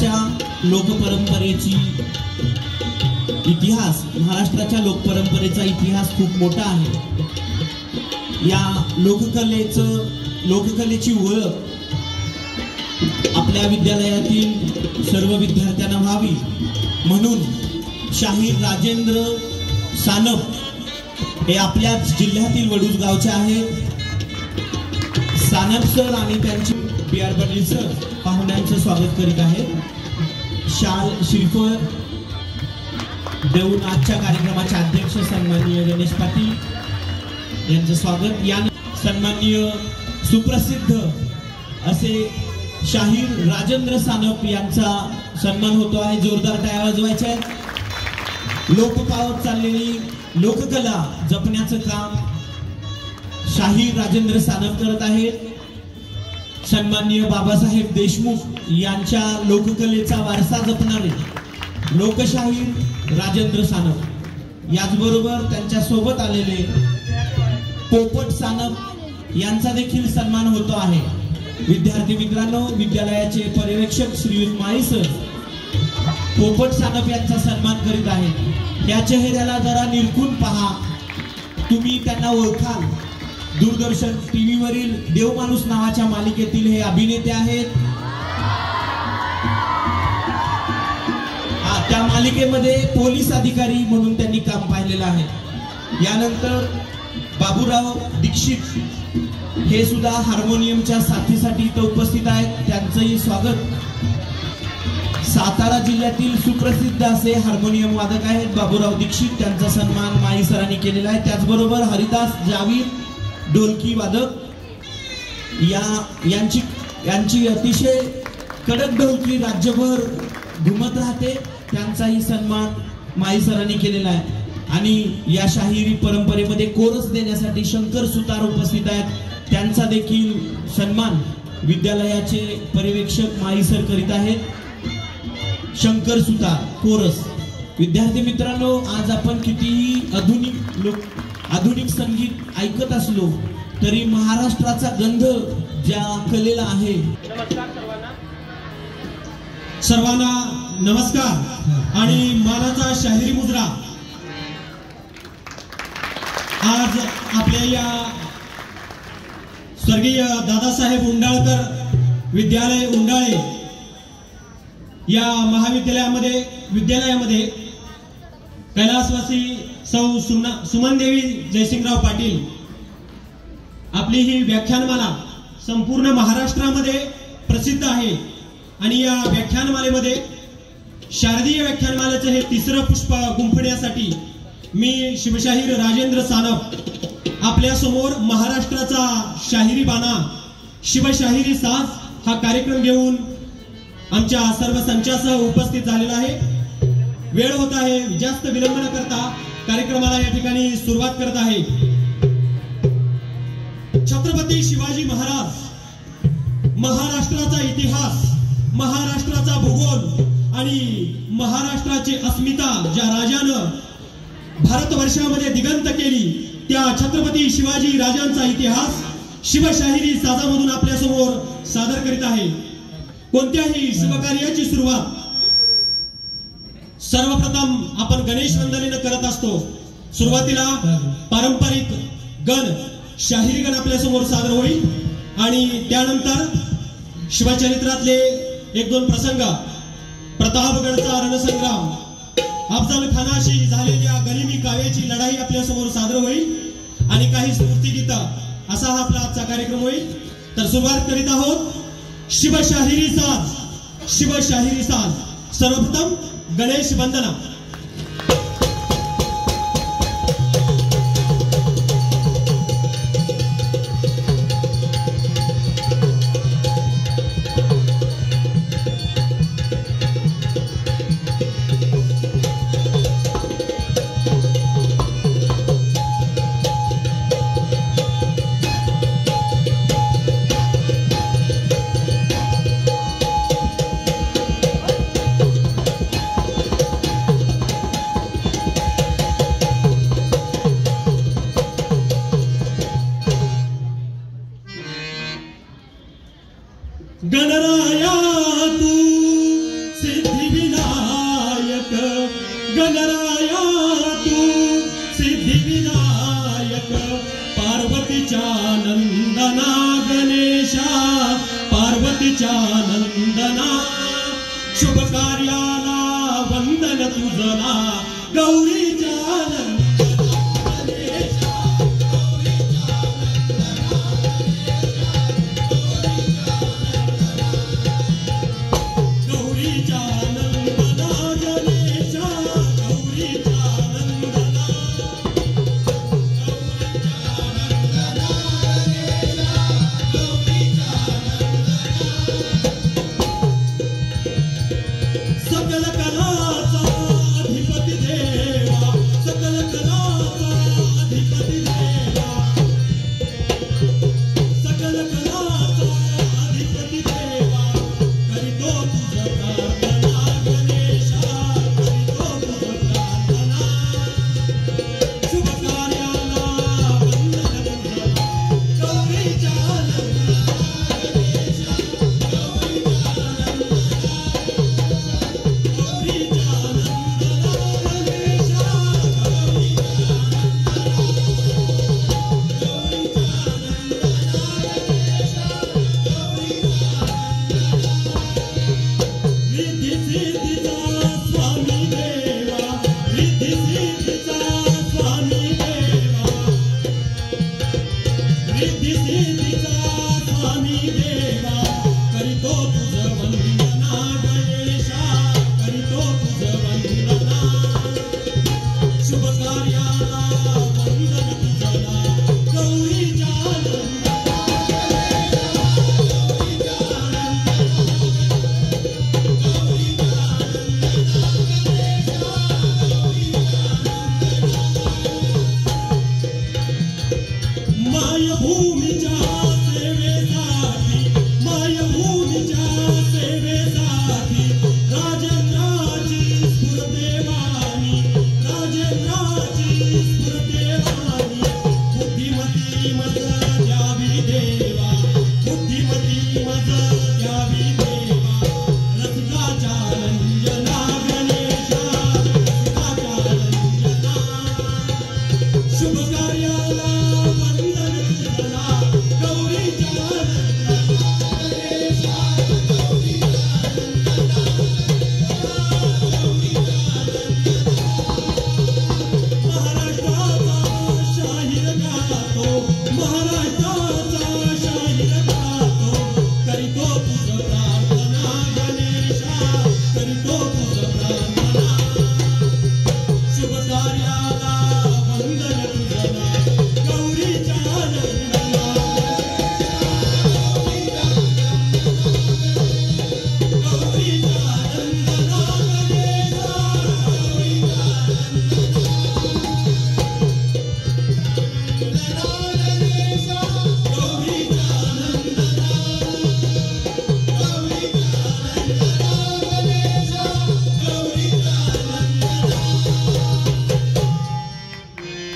महाराष्ट्राच्या लोकपरंपरेची इतिहास, महाराष्ट्राच्या लोकपरंपरेचा इतिहास खूप मोठा आहे। या लोककलेची ओळख आपल्या विद्यालयातील सर्व विद्यार्थ्यांना व्हावी म्हणून शाहीर राजेंद्र सानप हे आपल्याच जिल्ह्यातील वडूज गावचे आहेत। सानप सर आणि त्यांचे PR पाटील सर पाहुण्यांचं स्वागत करीत आहेत। शाल श्रीफळ देऊन आजच्या कार्यक्रमाचे अध्यक्ष सन्माननीय गणेश पाटील यांचं स्वागत। या सन्माननीय सुप्रसिद्ध असे शाहीर राजेंद्र सानप यांचा सन्मान होतो आहे। जोरदार टाळ्या वाजवायच्या आहेत। लोप पावत चाललेली लोककला जपण्याचं काम शाहीर राजेंद्र सानप करत आहेत। सन्माननीय बाबासाहेब देशमुख यांच्या लोककलेचा वारसा जपणारे लोकशाहीर राजेंद्र सानप, याचबरोबर त्यांच्या सोबत आलेले पोपट सानप यांचा देखील सन्मान होतो आहे। विद्यार्थी मित्रांनो, विद्यालयाचे पर्यवेक्षक श्रीयुत माळी सर पोपट सानप यांचा सन्मान करीत आहेत। त्या चेहऱ्याला जरा निरखून पहा, तुम्ही त्यांना ओळखाल। दूरदर्शन TV वरील देवमाणूस नावाच्या मालिकेतील हे अभिनेते आहेत। त्या मालिकेमध्ये पोलीस अधिकारी म्हणून त्यांनी काम पाहिलेलं आहे। यानंतर बाबूराव दीक्षित हे सुद्धा हार्मोनियमच्या साथीसाठी इथं उपस्थित आहेत, त्यांचंही स्वागत। सातारा जिल्ह्यातील सुप्रसिद्ध असे हार्मोनियम वादक आहेत बाबूराव दीक्षित, त्यांचा सन्मान माळी सरांनी केलेला आहे। त्याचबरोबर हरिदास जावीर ढोलकी वादक, यांची अतिशय कडक ढोलकी राज्यभर घुमत राहते, त्यांचाही सन्मान माळी सरांनी केलेला आहे। आणि या शाहिरी परंपरेमध्ये कोरस देण्यासाठी शंकर सुतार उपस्थित आहेत, त्यांचा देखील सन्मान विद्यालयाचे पर्यवेक्षक माळी सर करीत आहेत। शंकर सुतार कोरस। विद्यार्थी मित्रांनो, आज आपण कितीही आधुनिक संगीत ऐकत असलो तरी महाराष्ट्राचा गंध ज्या कलेला आहे। सर्वांना नमस्कार आणि मानाचा शाहिरी मुजरा। आज आपल्या या स्वर्गीय दादासाहेब उंडाळकर विद्यालय उंडाळे या विद्यालयामध्ये कैलासवासी सौ सुमनदेवी जयसिंगराव पाटील आपली ही व्याख्यानमाला संपूर्ण महाराष्ट्रामध्ये प्रसिद्ध आहे। आणि या व्याख्यानमालेमध्ये शारदीय व्याख्यानमालेचं हे तिसरं पुष्प गुंफण्यासाठी मी शिवशाहीर राजेंद्र सानप आपल्या समोर महाराष्ट्राचा शाहिरी बाणा शिवशाहिरी साज हा कार्यक्रम घेऊन आमच्या सर्व संचासह उपस्थित झालेला आहे। वेळ होत आहे, जास्त विलंब न करता कार्यक्रमाला या ठिकाणी सुरुवात करत आहे। छत्रपती शिवाजी महाराज, महाराष्ट्राचा इतिहास, महाराष्ट्राचा भूगोल आणि महाराष्ट्राची अस्मिता ज्या राजानं भारतवर्षामध्ये दिगंत केली, त्या छत्रपती शिवाजी राजांचा इतिहास शिवशाहिरी साजामधून आपल्या समोर सादर करीत आहे। कोणत्याही शुभकार्याची सुरुवात सर्वप्रथम आपण गणेश वंदनेनं करत असतो। सुरुवातीला पारंपरिक गण शाहिरी गण आपल्या समोर सादर होईल आणि त्यानंतर शिवचरित्रातले एक दोन प्रसंग, प्रतापगडचा रणसंग्राम, अफजल खानाशी झालेल्या गनिमी काव्याची लढाई आपल्या समोर सादर होईल आणि काही स्फूर्तिगीत असा हा आपला आजचा कार्यक्रम होईल। तर सुरुवात करीत आहोत शिवशाहिरी साज, शिवशाहिरी साज। सर्वप्रथम गणेश वंदना। सिद्धिदायक पार्वतीच्या नंदना गणेशा पार्वतीच्या नंदना शुभ कार्याला वंदन तुझला गौरीच्या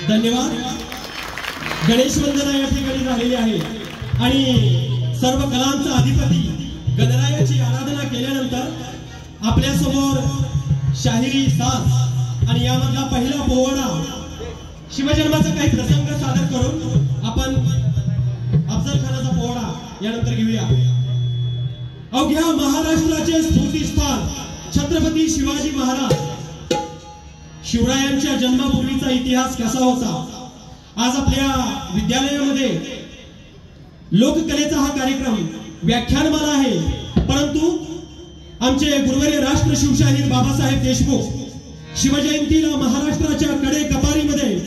धन्यवाद. गणेश वंदना या ठिकाणी झालेली आहे आणि सर्व कलांचा अधिपती गणरायाची आराधना केल्यानंतर आपल्या समोर शाहिरी साज आणि यामधला पहिला पोवाडा शिवजन्माचा काही प्रसंग सादर करून आपण अफजल खानाचा पोवाडा यानंतर घेऊया. अवघ्या महाराष्ट्राचे स्फूर्तिस्थान छत्रपती शिवाजी महाराज शिवरायांच्या जन्मापूर्वीचा इतिहास कसा होता. आज आपल्या विद्यालयामध्ये लोककलेचा हा कार्यक्रम व्याख्यानमाला आहे, परंतु आमचे गुरुवर्य राष्ट्र शिवशाहीर बाबासाहेब देशमुख शिवजयंतीला महाराष्ट्राच्या कडे कपारीमध्ये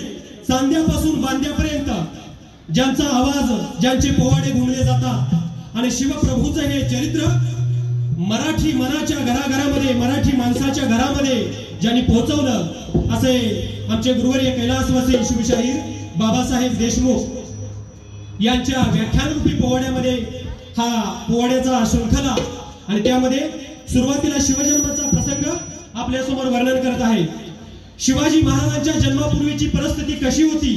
चांद्यापासून बांद्यापर्यंत ज्यांचा आवाज ज्यांचे पोवाडे घुमले जातात आणि शिवप्रभूचं हे चरित्र मराठी मनाच्या घराघरामध्ये मराठी माणसाच्या घरामध्ये ज्यांनी पोहोचवलं असे आमचे गुरुवर्य कैलासवासी शिवशाहीर बाबासाहेब देशमुख यांच्या व्याख्यानरूपी पोवाड्यामध्ये हा पोवाड्याचा शृंखला आणि त्यामध्ये सुरुवातीला शिवजन्माचा प्रसंग आपल्या समोर वर्णन करत आहे. शिवाजी महाराजांच्या जन्मापूर्वीची परिस्थिती कशी होती.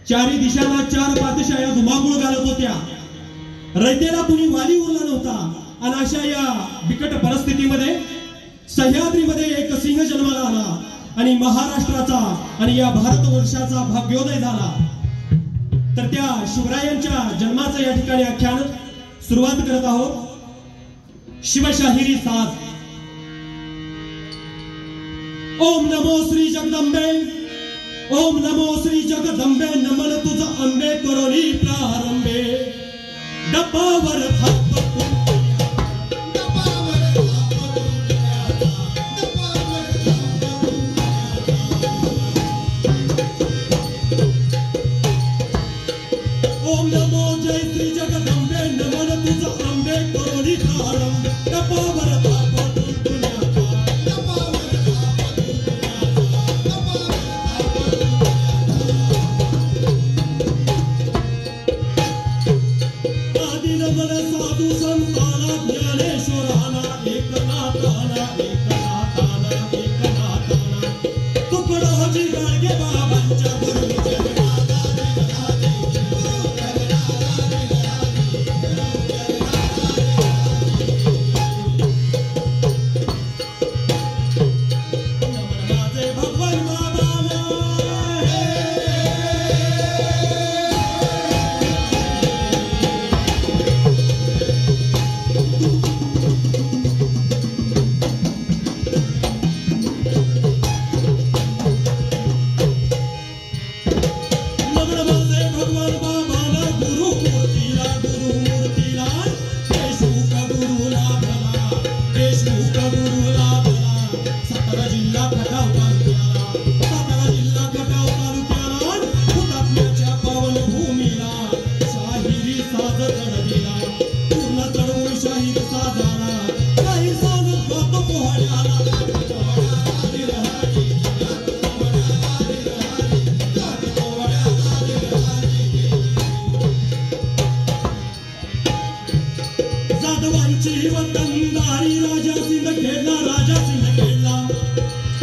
चारी दिशांना चार पातशाया धुमाकूळ घालत होत्या. रयतेला कुणी वाली उरला नव्हता आणि अशा या बिकट परिस्थितीमध्ये सह्याद्रीमध्ये एक सिंह जन्माला आला आणि महाराष्ट्राचा आणि या भारतवर्षाचा भाग्योदय झाला, तर त्या शिवरायांच्या जन्माचं या ठिकाणी आख्यान सुरुवात करत आहोत। शिवशाहिरी साज। ओम नमो श्री जगदंबे, ओम नमो श्री जगदंबे, नमन तुझ अंबे करोनी प्रारंभे। डब्बावर ओम नमो जय श्री जगदंबे, नमन तुझ अंबे करोनी प्रारंभे। डब्बावर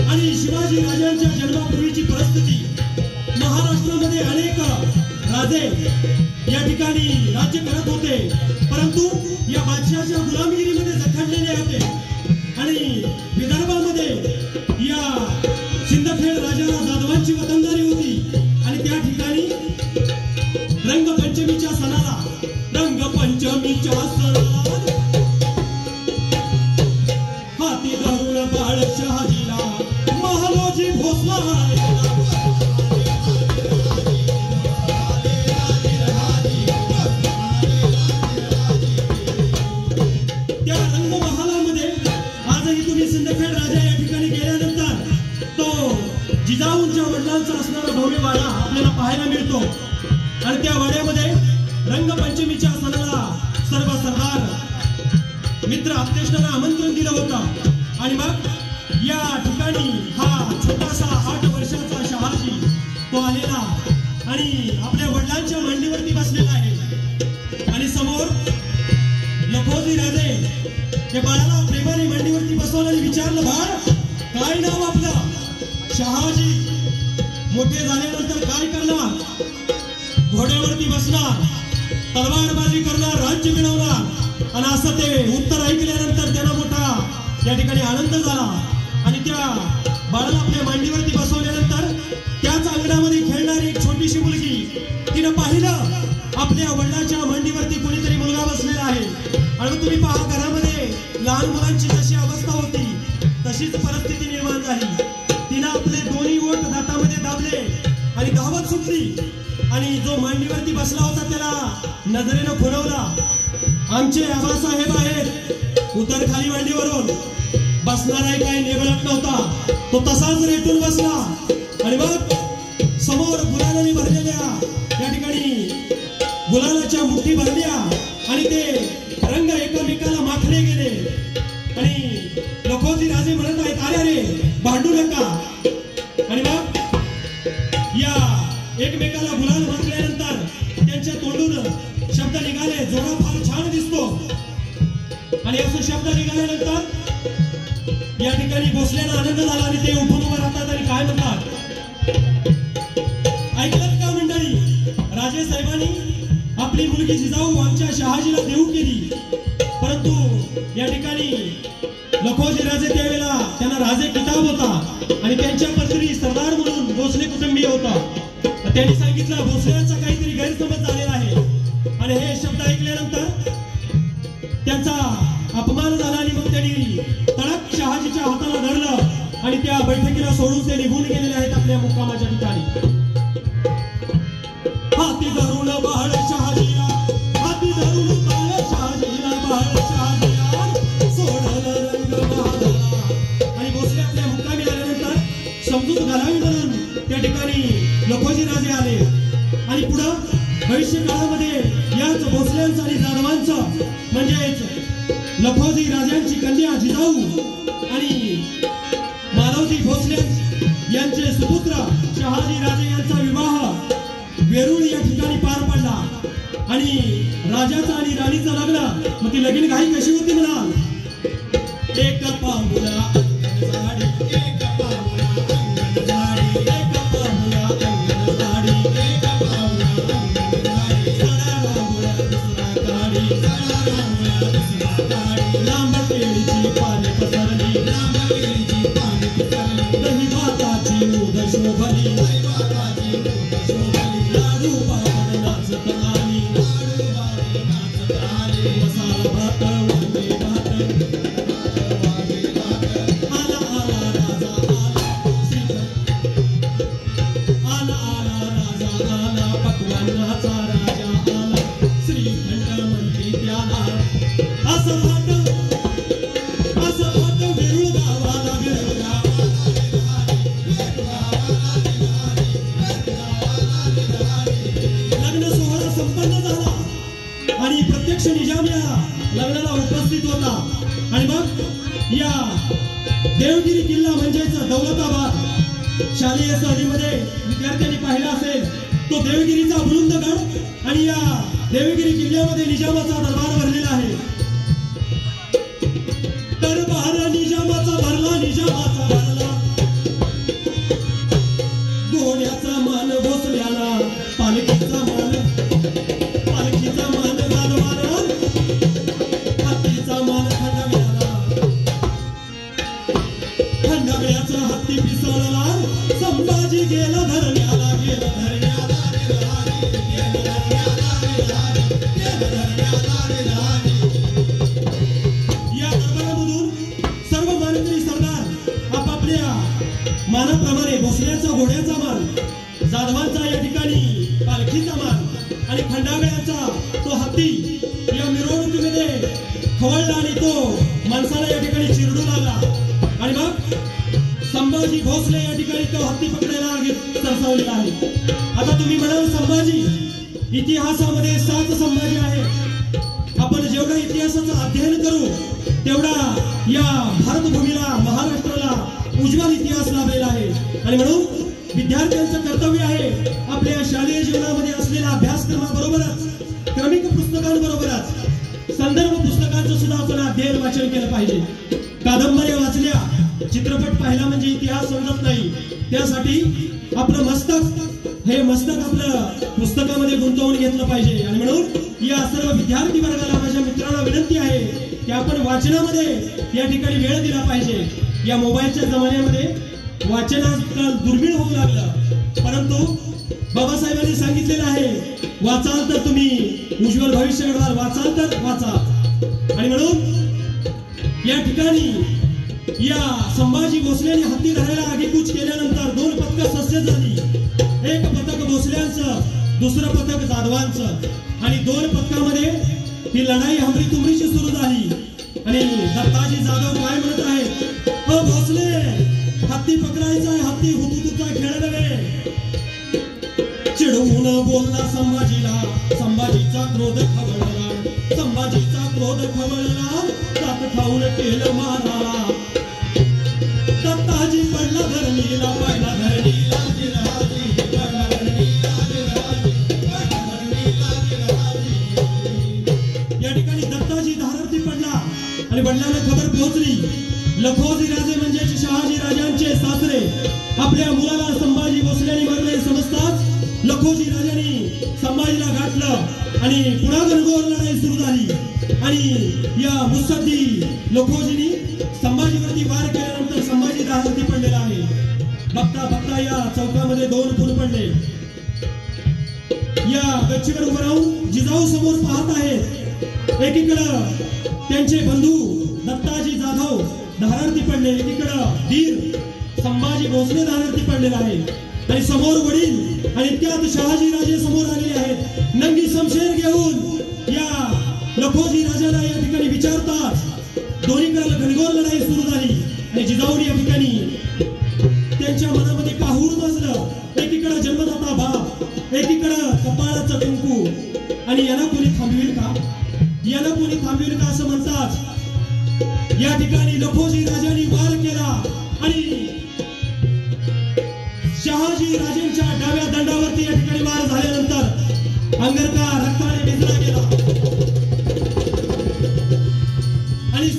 आणि शिवाजी राजांच्या जन्मापूर्वीची परिस्थिती महाराष्ट्रामध्ये अनेक राजे या ठिकाणी राज्य करत होते, परंतु या बादशाहाच्या गुलामगिरीमध्ये जखडलेले होते आणि विदर्भामध्ये या सिंदखेड राजाला जाधवांची वतनदारी होती आणि त्या ठिकाणी रंगपंचमीच्या सणाला हाती धरून बाळशाहीला महालोजी भोसला त्या रंगमहालामध्ये आजही तुम्ही सिंदखेड राजा या ठिकाणी गेल्यानंतर तो जिजाऊंच्या वडिलांचा असणारा भव्य वाडा आपल्याला पाहायला मिळतो आणि त्या वाड्यामध्ये रंगपंचमीच्या सणाला सर्व सरदार मित्र आप्तेष्टांना आमंत्रण दिलं होतं आणि मग या ठिकाणी हा छोटासा 8 वर्षाचा शहाजी तो आलेला आणि आपल्या वडिलांच्या मांडीवरती बसलेला आहे आणि समोर लखोजी राजे त्या बाळाला प्रेमाने मांडीवरती बसवलं आणि विचारलं, बाळ काय नाव आपलं? शहाजी, मोठे झाल्यानंतर काय करणार? घोड्यावरती बसणार, तलवारबाजी करणार, राज्य मिळवणार। आणि असं ते उत्तर ऐकल्यानंतर त्यांना मोठा या ठिकाणी आनंद झाला आणि त्या बाळाला आपल्या मांडीवरती बसवल्यानंतर त्याच अंगणामध्ये खेळणारी एक छोटीशी मुलगी तिनं पाहिलं आपल्या वडिलांच्या मांडीवरती कोणीतरी मुलगा बसलेला आहे आणि तुम्ही पहा घरामध्ये लहान मुलांची जशी अवस्था होती तशीच परिस्थिती निर्माण झाली। तिनं आपले दोन्ही ओठ दातामध्ये दाबले आणि धावत सुटली आणि जो मांडीवरती बसला होता त्याला नजरेनं खुणवला। आमचे आबासाहेब आहेत, उतर खाली मांडीवरून। बसणार आहे काही नेबळत नव्हता, तो तसाच रेटून बसला आणि मग समोर गुलालाने भरलेल्या या ठिकाणी गुलालाच्या मुठी भरल्या आणि ते रंग एकमेकाला माखले गेले आणि लखोजी राजे म्हणत आहेत, अरे अरे भांडू नका। आणि मग या एकमेकाला गुलाल माखल्यानंतर त्यांच्या तोंडून शब्द निघाले, जोडा फार छान दिसतो। आणि असं शब्द निघाल्यानंतर या ठिकाणी भोसल्याला आनंद झाला आणि ते उठून उभं राहतात आणि काय म्हणतात, ऐकलत का मंडळी? राजे साहेबांनी आपली मुलगी जिजाऊ आमच्या शहाजीला देऊ केली, परंतु या ठिकाणी लखोजी राजे त्यावेळेला त्यांना राजे किताब होता आणि त्यांच्या पत्नी सरदार म्हणून भोसले कुटुंबीय होता. त्यांनी सांगितलं भोसल्यांचा काहीतरी गैरसमज झालेला आहे आणि हे शब्द ऐकल्यानंतर त्यांचा अपमान झाला आणि मग त्यांनी तडक शहाजीच्या हाताला धरलं आणि त्या बैठकीला सोडून ते निघून गेलेले आहेत आपल्या मुक्कामाच्या ठिकाणी. हाती धरून बाळ शहाजीला, हाती धरून बाळ शहाजीला, बाळ शहाजीला सोडलं रंग बहादुरा. आणि भोसले आपल्या मुक्कामी आल्यानंतर समजूत घालावी म्हणून त्या ठिकाणी लखोजी राजे आले आणि पुढं भविष्य काळामध्ये याच भोसल्यांचं आणि जाधवांचं म्हणजेच लखोजी राजांची कन्या जिजाऊ आणि माधवजी भोसले यांचे सुपुत्र शहाजी राजे यांचा विवाह वेरूळ या ठिकाणी पार पडला आणि राजाचं आणि राणीचं लग्न. मग ती लगीन घाई कशी होती म्हणाल? एक पाहुणा अंगण झाडी, एक पाहुणा अंगण झाडी, एक पाहुणा अंगण झाडी, एक पाहुणा अंगण झाडी, सडा राहुळा दुसरा काढी, सडा राहुळा दुसरा काढी, लांब केळीची पाने पसरली, लांब केळीची पाने पसरली, दही भाताची मूद शोभली, दही भाताची मूद शोभली, लाडू बाबा नाचत आली, लाडू बाबा नाचत आली, मसाला भात वांगे भात, आला आला राजा आला, आला आला राजा आला, पकवानाचा राजा आला, श्रीखंड म्हणते त्याला. असं भाट वेरूळ गावाला, वेरूळ लग्न सोहळा संपन्न झाला आणि प्रत्यक्ष निजाम या लग्नाला उपस्थित होता. आणि मग या देवगिरी किल्ला म्हणजेच दौलताबाद शालेय सहलीमध्ये विद्यार्थ्यांनी पाहिला असेल तो देवगिरीचा बुलंदगड आणि या देवगिरी किल्ल्यामध्ये निजामाचा दरबार भरलेला आहे. दरबार निजामाचा भरला, निजामाचा भरला, घोड्याचा मान भोसल्याला, पालखीचा मान जाधवाला, हत्तीचा मान खंडागळ्याला, खंडागळ्याचा हत्ती पिसळला, संभाजी गेला धरण्याला, गेला धरण्याला, या दरबारामधून सर्व मानकरी सरदार आपापल्या मानाप्रमाणे भोसल्याचा घोड्याचा मान, जाधवांचा या ठिकाणी पालखीचा मान आणि खंडागळ्याचा तो हत्ती या मिरवणुकीमध्ये खवळला आणि तो माणसाला या ठिकाणी चिरडू लागला. आणि मग संभाजी भोसले या ठिकाणी तो हत्ती पकडायला सरसावलेला आहे. आता तुम्ही म्हणाल संभाजी, इतिहासामध्ये 7 संभाजी आहेत. आपण जेवढा इतिहासाचं अध्ययन करू तेवढा या भारतभूमीला, महाराष्ट्राला उज्ज्वल इतिहास लाभलेला आहे. आणि म्हणून विद्यार्थ्यांचं कर्तव्य आहे आपल्या शालेय जीवनामध्ये असलेल्या अभ्यासक्रमाबरोबरच क्रमिक पुस्तकांबरोबरच संदर्भ पुस्तकांचं सुद्धा आपण अध्ययन वाचन केलं पाहिजे. कादंबऱ्या वाचल्या, चित्रपट पाहिला म्हणजे इतिहास समजत नाही. त्यासाठी आपलं मस्तक आपलं पुस्तकामध्ये गुंतवून घेतलं पाहिजे. आणि म्हणून या सर्व विद्यार्थी वर्गाला, माझ्या मित्रांना विनंती आहे की आपण वाचनामध्ये या ठिकाणी वेळ दिला पाहिजे. या मोबाईलच्या जमान्यामध्ये वाचन आजकाल दुर्मिळ होऊ लागलं, परंतु बाबासाहेबांनी सांगितलेलं आहे वाचाल तर तुम्ही उज्ज्वल भविष्य घडवाल, वाचाल तर वाचा. आणि म्हणून या ठिकाणी या संभाजी भोसलेंनी हत्ती धरायला आगेकूच केल्यानंतर 2 पथकं सस्य झाली. एक पथक भोसल्यांचं, दुसरं पथक जाधवांचं. आणि 2 पथकामध्ये ही लढाई हमरी तुमरीची सुरू झाली. आणि दत्ताजी जाधव काय म्हणत आहेत? ओ भोसले, हत्ती पकडायचा आहे, हत्ती हुतुतुचा खेळ नव्हे. चिडवून बोलला संभाजीला, संभाजीचा क्रोध खवळला, संभाजीचा क्रोध खवळला, दात खाऊन केलं माराला. दत्ताजी पडला धरणीला, पडला धरणीला, जिरहाजी पडला धरणीला, जिरहाजी पडला धरणीला, जिरहाजी. या ठिकाणी दत्ताजी धारावरती पडला आणि वडिलांना खबर पोहोचली. लखोजी राजे म्हणजे शहाजी राजांचे सासरे आपल्या मुलाला संभाजी भोसलेंनी मारले समजताच लखोजी राजांनी संभाजीला गाठलं आणि पुन्हा गणगोर लढाई सुरू झाली. आणि या मुत्सद्दी लखोजींनी संभाजीवरती वार केल्यानंतर धारार्थी पडलेला आहे. बघता बघता या चौकामध्ये 2 फूल पडले. या गच्चीवर उभं राहून जिजाऊ समोर पाहत आहेत. एकीकडं त्यांचे बंधू दत्ताजी जाधव धारार्थी पडले, एकीकडं वीर संभाजी भोसले धारार्थी पडलेला आहे आणि समोर वडील आणि त्यात शहाजी राजे समोर आलेले आहेत. नंगी शमशेर घेऊन या लखोजी राजाला या ठिकाणी विचारतात. दोन्हीकडे घनघोर लढाई सुरू झाली आणि जिजाऊ या ठिकाणी त्यांच्या मनामध्ये काहूर माजलं. एकीकडे जन्मदाता बाप, एकीकडे कपाळाचं कुंकू. आणि याला कोणी थांबवेल का, याला कोणी थांबवेल का असं म्हणतात. या ठिकाणी लखोजी राजांनी वार केला आणि शहाजी राजेंच्या डाव्या दंडावरती या ठिकाणी वार झाल्यानंतर अंगरका रक्ताने भिजला गेला आणि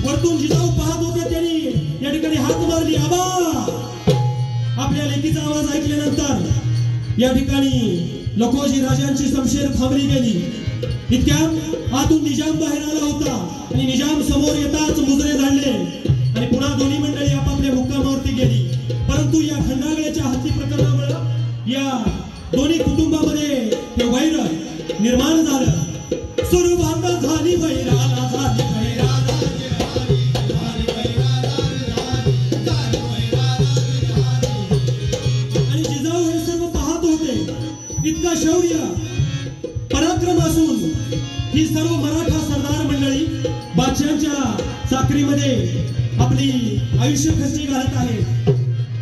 वरतून जिजाऊ पाहत होते. त्यांनी या ठिकाणी हात मारली. आबा, आपल्या लेकीचा आवाज ऐकल्यानंतर या ठिकाणी लखोजी राजांची शमशेर थांबली गेली. इतक्यात आतून निजाम बाहेर आला होता आणि निजाम समोर येताच मुजरे झाडले आणि पुन्हा दोन्ही मंडळी आपापल्या मुक्कामावरती गेली. परंतु या खंडागळ्याच्या हत्ती प्रकरणामुळे या दोन्ही कुटुंबामध्ये हे वैर निर्माण झालं. सुरुवात झाली वैराला, झाली वैराला आणि जिजाऊ हे सर्व पाहत होते. इतका शौर्य पराक्रम असून ही सर्व मराठा सरदार मंडळी बादशाहांच्या साखरीमध्ये आपली आयुष्य खर्ची घालत आहे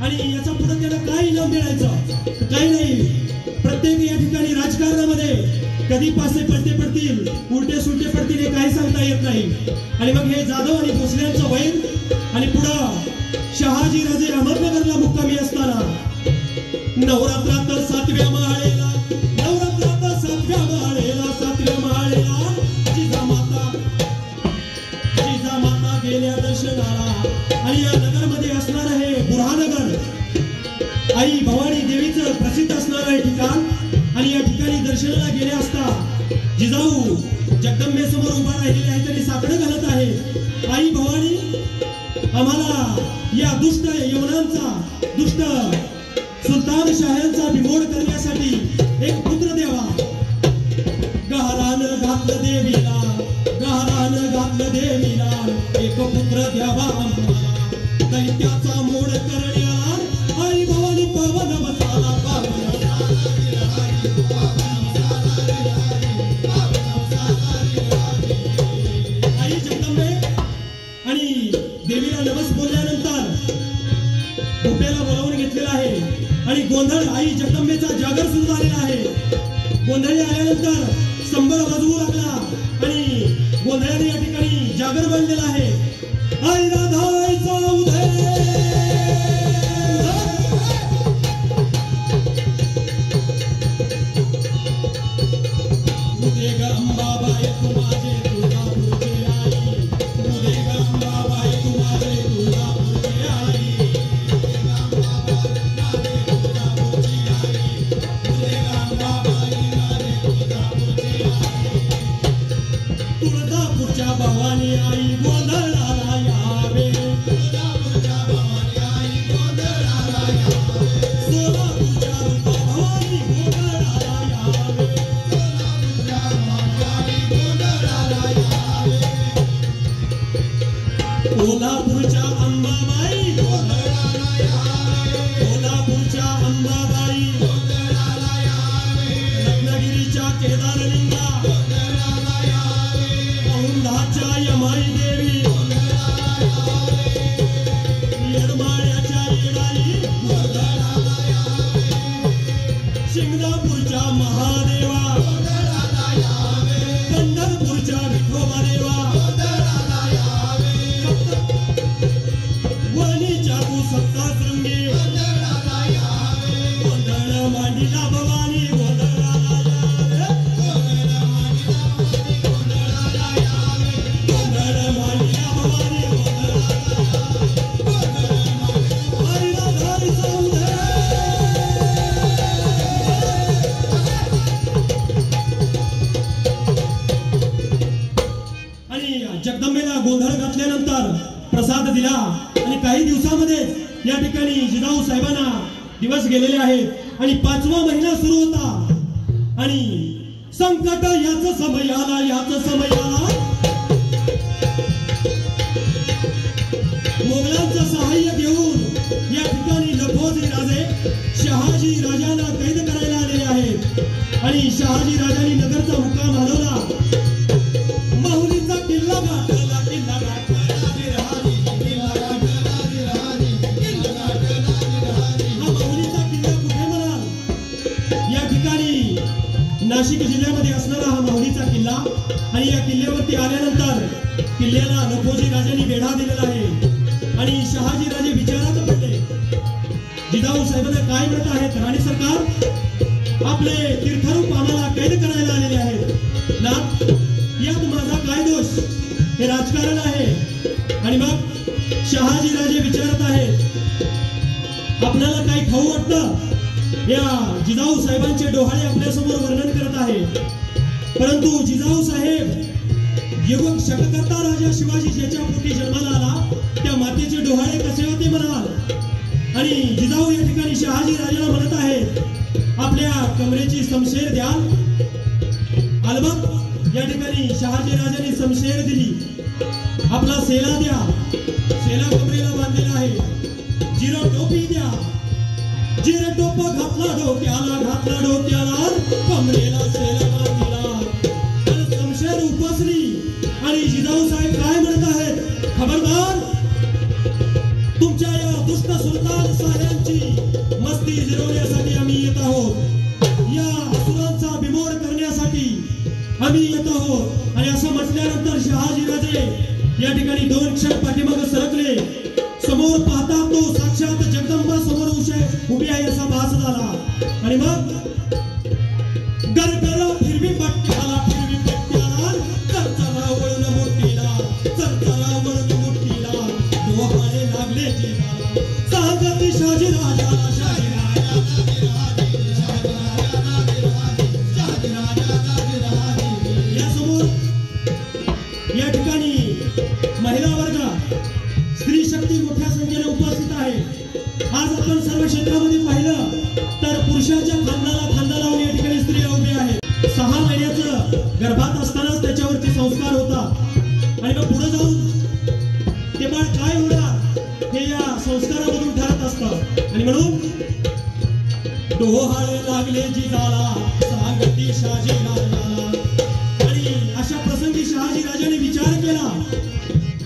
आणि याचा पुढे त्याला काय इनाम मिळायचं काही नाही. प्रत्येक या ठिकाणी राजकारणामध्ये कधी पासे पलटे पडतील, उलटे सुलटे पडतील हे काही सांगता येत नाही. आणि मग हे जाधव आणि भोसल्यांचं वैर आणि पुढं शहाजी राजे अहमदनगरला मुक्कामी असताना नवरात्रात 7व्या माळेला, नवरात्रात 7व्या माळेला, 7व्या माळेला जिजामाता गेल्या दर्शनाला. आणि या नगरमध्ये असणार आहे बुरहानगर, आई भवानी देवीचं प्रसिद्ध असणारं हे ठिकाण. आणि या ठिकाणी दर्शनाला गेले असता जिजाऊ जगदंबे समोर उभा राहिलेले आहेत आणि साकडं घालत आहे. आई भवानी, आम्हाला या दुष्ट यवनांचा, दुष्ट सुलतान शाह्यांचा बिमोड करण्यासाठी एक पुत्र द्यावा. गहारानं घातलं देवीला, गहारानं घातलं देवीला, एक पुत्र द्यावा आम्हाला. दैत्याचा मोड करण्याला आई भवानी पवन वसाला, पवन आई जगदंबे आणि देवीला नमस बोलल्यानंतर गोप्याला बोलावून घेतलेलं आहे आणि गोंधळ आई जगदंबेचा जागर सुरू झालेला आहे. गोंधळी आल्यानंतर संबळ वाजवू लागला आणि गोंधळाने या ठिकाणी जागर बांधलेला आहे. आई राधाईचा उदय, उदे ग अंबाबाई तू माझे तुळजापूरचे आई, उदे ग अंबाबाई तू माझे तुळजापूरचे आई. तुळजापूरच्या भवानी आई गोंधळाला यावे, तुळजापूरच्या भवानी आई गोंधळाला यावे, सोलापूरच्या रूपा भवानी गोंधळाला यावे, सोलापूरच्या भवानी गोंधळाला यावे, कोल्हापूरच्या अंबाबाई गोंधळाला यावे, कोल्हापूरच्या अंबाबाई गोंधळाला यावे, रत्नागिरीच्या केदारलिंगा गोंधळाला यावे, औंधाच्या यमाई देवी गोंधळाला यावे, येरमाळ्याच्या येडाई गोंधळाला यावे, शिंगणापूरच्या महादेवा गोंधळाला यावे, पंढरपूरच्या विठोबा देवा गोंधळाला यावे, वणीच्या तू सप्तशृंगी गोंधळाला यावे, गोंधळ मांडीला भवानी गोंधळाला यावे, गोंधळ मांडीला भवानी गोंधळाला यावे, गोंधळ मांडीला भवानी गोंधळाला यावे, गोंधळ मांडीला राधाईचा उदय. आणि जगदंबेला गोंधळ घातल्यानंतर प्रसाद दिला आणि काही दिवसामध्ये या ठिकाणी जिजाऊ साहेबांना दिवस गेलेले आहेत आणि 5वा महिना सुरू होता आणि संकट याच समय आला मोगलांचं सहाय्य घेऊन या ठिकाणी लखोजी राजे शहाजी राजांना कैद करायला आलेले आहेत आणि शहाजी राजांनी नगरचा मुक्काम हलवला. माहुलीचा किल्ला गाठला हा माहुलीचा किल्ला कुठे म्हणाल? या ठिकाणी नाशिक जिल्ह्यामध्ये असणारा हा माहुलीचा किल्ला आणि या किल्ल्यावरती आल्यानंतर किल्ल्याला लखोजी राजांनी वेढा दिलेला आहे आणि शहाजी राजे विचारात पडले. जिजाऊ साहेबांना काय म्हणत आहेत? राणी सरकार, आपले तीर्थरूप आम्हाला कैद करायला आलेले आहेत ना, यात माझा काय दोष? हे राजकारण आहे. आणि मग शहाजी राजे विचारत आहेत, आपल्याला काही खाऊ वाटतं? या जिजाऊ साहेबांचे डोहाळे आपल्या समोर वर्णन करत आहे. परंतु जिजाऊ साहेब युवक शककर्ता राजा शिवाजी ज्याच्या पोटी जन्माला आला त्या मातेचे डोहाळे कसे होते म्हणाल? आणि जिजाऊ या ठिकाणी शहाजी राजाला म्हणत आहेत, आपल्या कमरेची समशेर द्याल? अलबत्त या ठिकाणी शहाजी राजांनी समशेर दिली. आपला सेला द्या, सेला कमरेला बांधलेला आहे. जिरो टोपी द्या, जिरो टोप घातला डोक्याला कमरेला सेला बांधला आणि समशेर उपसली. आणि जिजाऊ साहेब काय म्हणत आहेत? खबरदार, तुमच्या या दुष्ट सुलतान साहेबांची मस्ती जिरवण्यासाठी आम्ही येत आहोत. या असुरांचा बिमोड करण्यासाठी आम्ही येत आहोत. आणि असं म्हटल्यानंतर शहाजी राजे या ठिकाणी 2 क्षण पाठीमागे सरकले. समोर पाहता तो साक्षात जगदंबा समोर उभी आहे असा भास झाला. आणि मग गरगरा फिरवी पट्ट्याला चरचरा वळून मोठीला डोहाळे लागले जिजाला. सांगती शहाजी राजाला यासमोर या ठिकाणी महिला वर्ग स्त्री शक्ती मोठ्या संख्येने उपस्थित आहे. आज आपण सर्व क्षेत्रामध्ये पाहिलं तर पुरुषाच्या खांद्याला खांदा लावून या ठिकाणी स्त्रिया उभ्या आहेत. 6 महिन्याचं गर्भात असतानाच त्याच्यावरती संस्कार होतात आणि मग पुढे जाऊन ते बाळ काय होणार हे या संस्कारामधून ठरत असतं. आणि म्हणून डोहाळे लागले जिजाला सांगती शहाजी राजाला. आणि अशा प्रसंगी शहाजी राजाने विचार केला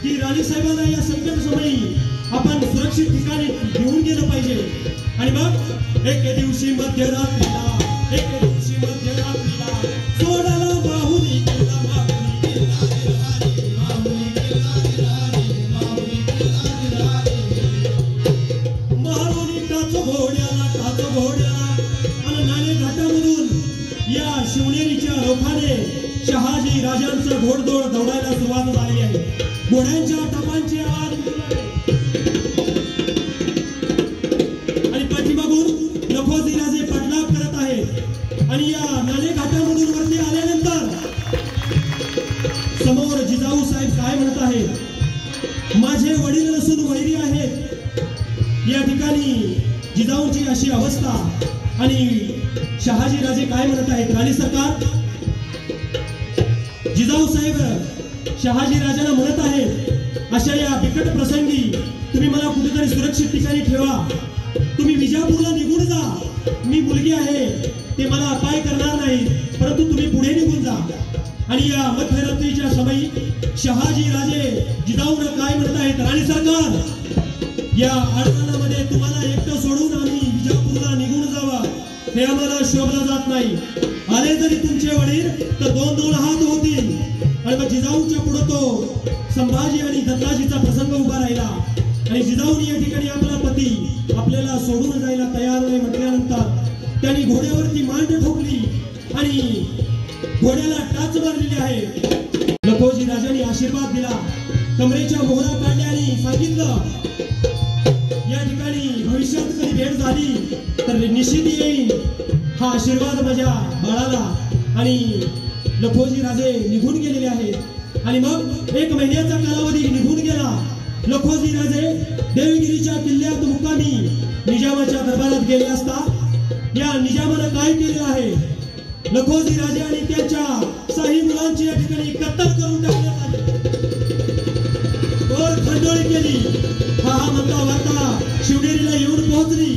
की राणी साहेबांना या संकट समयी आपण सुरक्षित ठिकाणी घेऊन गेलं पाहिजे. आणि मग एके दिवशी मध्यरात्रीला सोडाला माहुली किल्ला मारुनी टाच घोड्याला आणि नाणे घाटामधून या शिवनेरीच्या रोखाने शहाजी राजांचं घोडदौड दौडायला सुरुवात झाली आहे. घोड्यांच्या टपांची आवाज आणि पाठीमागून लखोजी राजे पाठलाग करत आहेत. आणि या नाणे घाटामधून वरती आल्यानंतर समोर जिजाऊ साहेब काय म्हणत आहेत? माझे वडील नसून वैरी आहेत. या ठिकाणी जिजाऊंची अशी अवस्था. आणि शहाजी राजे काय म्हणत आहेत? राणी सरकार, जिजाऊ साहेब शहाजी राजाला म्हणत आहेत, अशा या बिकट प्रसंगी तुम्ही मला कुठेतरी सुरक्षित ठिकाणी ठेवा. तुम्ही विजापूरला निघून जा. मी मुलगी आहे, ते मला अपाय करणार नाही, परंतु तुम्ही पुढे निघून जा. आणि या मध्यरात्रीच्या समयी शहाजी राजे जिजाऊंना काय म्हणत आहेत? राणी सरकार, या आडरानामध्ये तुम्हाला एकटं सोडून आम्ही विजापूरला निघून जावं हे आम्हाला शोभलं जात नाही. आले जरी तुमचे वडील तर 2-2 हात होतील. आणि मग जिजाऊंच्या पुढे तो संभाजी आणि दत्ताजीचा प्रसंग उभा राहिला. आणि जिजाऊंनी या ठिकाणी आपला पती आपल्याला सोडून जायला तयार नाही म्हटल्यानंतर त्यांनी घोड्यावरती मांड ठोकली आणि घोड्याला टाच मारलेली आहे. लखोजी राजांनी आशीर्वाद दिला, कमरेच्या मोहरा काढल्या आणि सांगितलं, या ठिकाणी भविष्यात कधी भेट झाली तर निश्चित येईल हा आशीर्वाद माझ्या बाळाला. आणि लखोजी राजे निघून गेलेले आहेत. आणि मग 1 महिन्याचा कालावधी निघून गेला. लखोजी राजे देवगिरीच्या किल्ल्यात मुक्कामी निजामाच्या दरबारात गेले असता या निजामानं काय केले आहे? लखोजी राजे आणि त्यांच्या शाही मुलांची या ठिकाणी कत्तल करून टाकण्यात आली, वर खंडोळी केली. हा म्हणता वार्ता शिवनेरीला येऊन पोहोचली.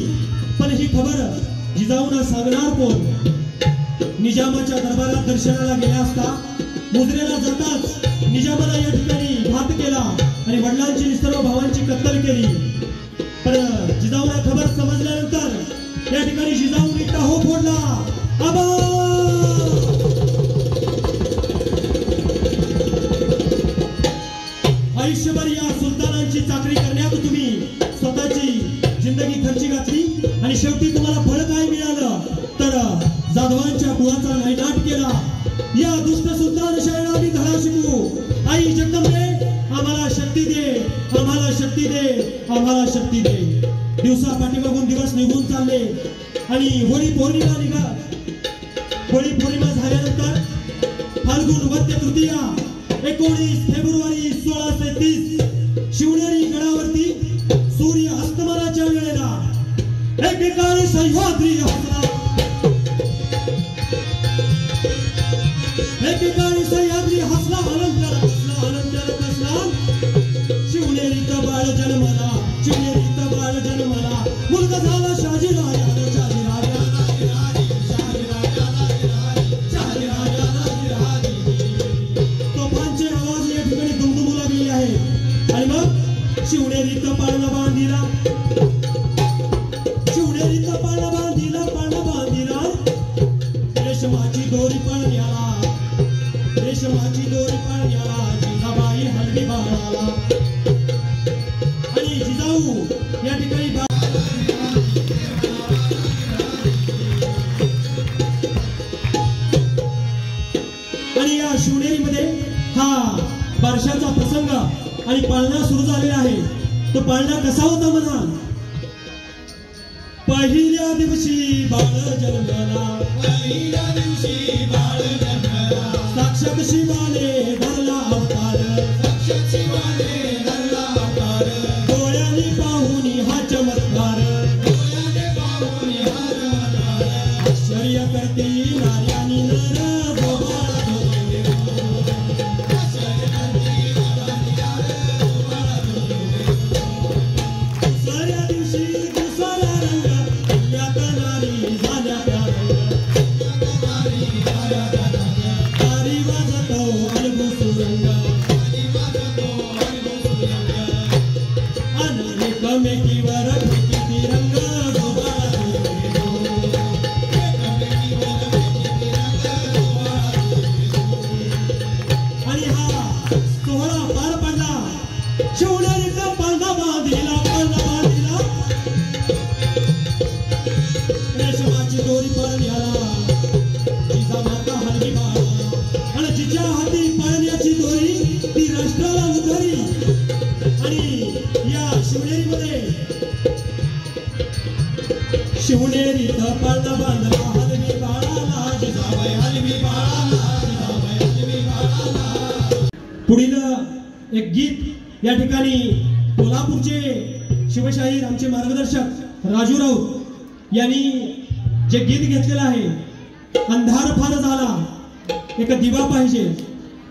पण ही खबर जिजाऊंना सांगणार कोण? निजामाच्या दरबारात दर्शनाला गेला असता मुजरेला जाताच निजामाला या ठिकाणी घात केला आणि वडिलांची सर्व भावांची कत्तल केली. पण जिजाऊला खबर समजल्यानंतर या ठिकाणी जिजाऊंनी टाहो फोडला. आयुष्यभर या सुलतानांची चाकरी करण्यात तुम्ही स्वतःची जिंदगी खर्ची घातली आणि शेवटी तुम्हाला फळ काय मिळालं? तर जाधवांच्या कुळाचा नायनाट केला. या दुष्ट सुलतान शहरांनी धडा शिकू. आई जगदंबे आम्हाला शक्ती दे, आम्हाला शक्ती दे, आम्हाला शक्ती दे. दिवसा पाठीमागून दिवस निघून चालले आणि होळी पौर्णिमा झाल्यानंतर फाल्गुन वद्य तृतीया 19 फेब्रुवारी 1630 शिवनेरी गडावरती सूर्य अस्तमनाच्या वेळेला एकेकाळी सह्याद्री हसला, एकेकाळी सह्याद्री हसला, अलंकार कसला, अलंकार कसला. शिवनेरीत बाळ जन्मला, शिवनेरीत बाळ जन्मला, मुलगा झाला शहाजी राजा, शहाजी राजा, तोफांचे आवाज या ठिकाणी दुमदुमू लागलेले आहे. आणि मग शिवनेरीत पाळणा बांधिला, शिवनेरीत पाळणा बांधिला, पाळणा बांधिला. रेशमाची दोरी पळण्याला, रेशमाची दोरी पळण्याला जिजाबाई हलवी बाळाला. आणि जिजाऊ या ठिकाणी आणि या शिवनेरीमध्ये हा बारशाचा प्रसंग आणि पाळणा सुरू झालेला आहे. तो पाळणा कसा होता म्हणा? पहिल्या दिवशी बाळ जन्मला, पहिल्या दिवशी बाळ जन्मला, साक्षात शिवाने धरला अवतार, साक्षात शिवाने धरला अवतार. डोळ्याने पाहुनी हा चमत्कार, डोळ्याने पाहुनी हा चमत्कार. आश्चर्य करते नार्यानी नर गोबाळा धोरे, आश्चर्य करते नार्यानी नर गोबाळा धोरे. दुसऱ्या दिवशी दुसरा रंग यात नारी झाल्या प्यार, नारी झाल्या प्यार. तारी वाजतो अलगू सुरंग, तारी वाजतो अलगू सुरंग. अनेक मेकीवर फेकी रंग गोबाळा धोरे, एकमेकीवर फेकी रंग गोबाळा धोरे. आणि हा सोहळा पार पडला. शिवनेरीचा पाळणा बांधिला, पाळणा बांधिला. रेशमाची दोरी पळण्याला जिजामाता हलवी बाळाला. आणि जिच्या हाती पळण्याची दोरी ती राष्ट्राला उधळली. आणि या शिवनेरीमध्ये शिवनेरीत पाळणा बांधला हलवी बाळाला, जिजाबाई हलवी बाळाला, जिजाबाई हलवी बाळाला. पुढील एक गीत या ठिकाणी कोल्हापूरचे शिवशाहीर आमचे मार्गदर्शक राजू राऊत यांनी जे गीत घेतलेलं आहे, अंधार फार झाला एक दिवा पाहिजे,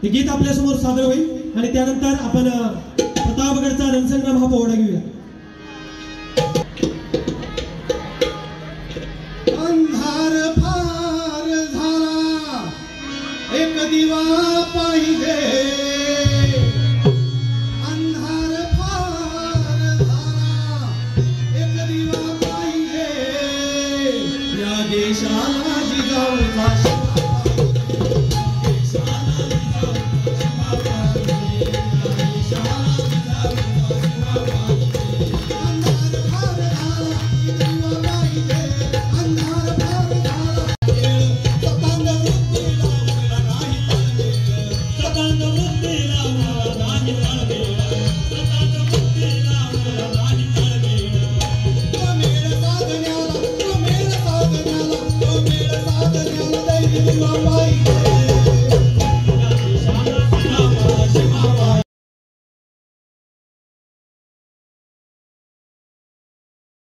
ते गीत आपल्या समोर सादर होईल. आणि त्यानंतर आपण प्रतापगडचा रणसंग्राम हा पोवाडा घेऊया. अंधार फार झाला एक दिवा